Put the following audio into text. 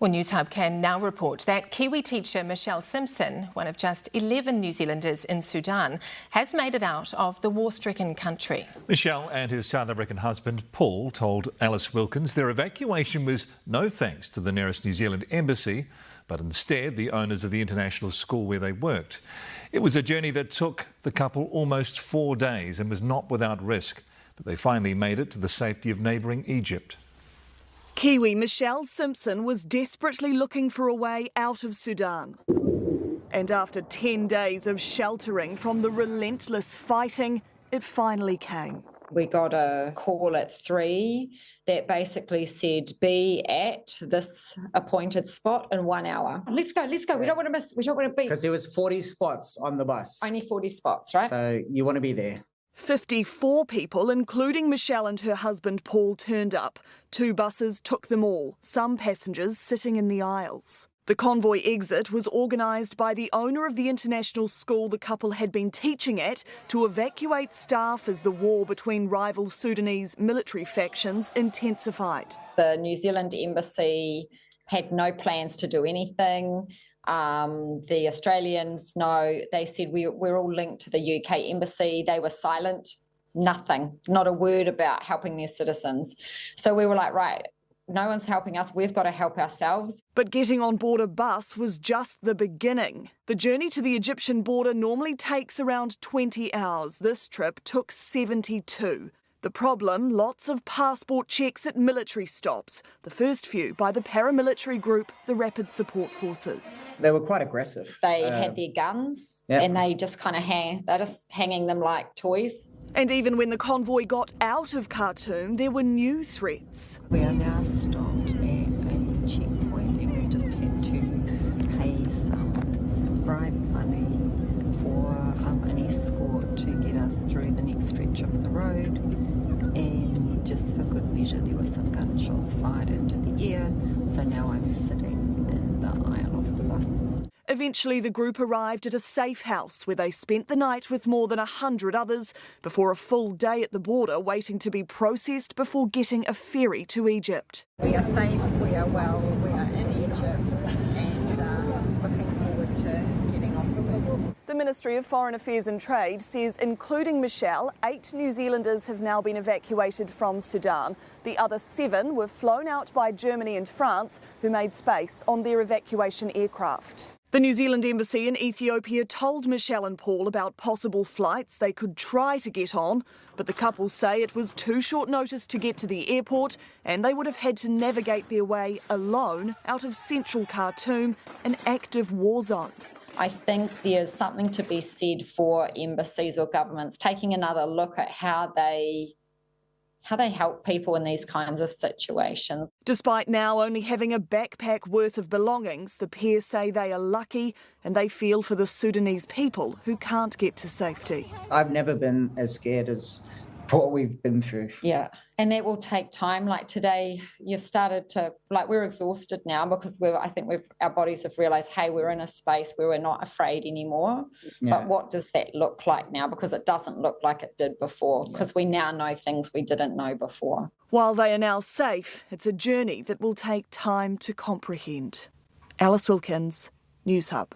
Well, Newshub can now report that Kiwi teacher Michelle Simpson, one of just 11 New Zealanders in Sudan, has made it out of the war-stricken country. Michelle and her South African husband Paul told Alice Wilkins their evacuation was no thanks to the nearest New Zealand embassy, but instead the owners of the international school where they worked. It was a journey that took the couple almost 4 days and was not without risk, but they finally made it to the safety of neighbouring Egypt. Kiwi Michelle Simpson was desperately looking for a way out of Sudan. And after 10 days of sheltering from the relentless fighting, it finally came. We got a call at 3 that basically said, be at this appointed spot in 1 hour. Let's go. We don't want to miss, we don't want to be. Because there was 40 spots on the bus. Only 40 spots, right? So you want to be there. 54 people, including Michelle and her husband Paul, turned up. 2 buses took them all, some passengers sitting in the aisles. The convoy exit was organised by the owner of the international school the couple had been teaching at to evacuate staff as the war between rival Sudanese military factions intensified. The New Zealand embassy had no plans to do anything. The Australians, no, they said we're all linked to the UK embassy. They were silent, nothing, not a word about helping their citizens. So we were like, right, no one's helping us, we've got to help ourselves. But getting on board a bus was just the beginning. The journey to the Egyptian border normally takes around 20 hours. This trip took 72. The problem, lots of passport checks at military stops, the first few by the paramilitary group, the Rapid Support Forces. They were quite aggressive. They had their guns and they just kind of they're just hanging them like toys. And even when the convoy got out of Khartoum, there were new threats. We are now stopped at a checkpoint and we've just had to pay some bribe money for an escort to get us through the next stretch of the road. And just for good measure, there were some gunshots fired into the air. So now I'm sitting in the aisle of the bus. Eventually, the group arrived at a safe house where they spent the night with more than 100 others before a full day at the border waiting to be processed before getting a ferry to Egypt. We are safe, we are well, we are in Egypt and looking forward to getting off soon. The Ministry of Foreign Affairs and Trade says, including Michelle, 8 New Zealanders have now been evacuated from Sudan. The other 7 were flown out by Germany and France, who made space on their evacuation aircraft. The New Zealand Embassy in Ethiopia told Michelle and Paul about possible flights they could try to get on, but the couple say it was too short notice to get to the airport and they would have had to navigate their way alone out of central Khartoum, an active war zone. I think there's something to be said for embassies or governments taking another look at how they help people in these kinds of situations. Despite now only having a backpack worth of belongings, the pair say they are lucky and they feel for the Sudanese people who can't get to safety. I've never been as scared as what we've been through. Yeah, and that will take time. Like today, you started to, we're exhausted now because our bodies have realised, hey, we're in a space where we're not afraid anymore. Yeah. But what does that look like now? Because it doesn't look like it did before, because we now know things we didn't know before. While they are now safe, it's a journey that will take time to comprehend. Alice Wilkins, Newshub.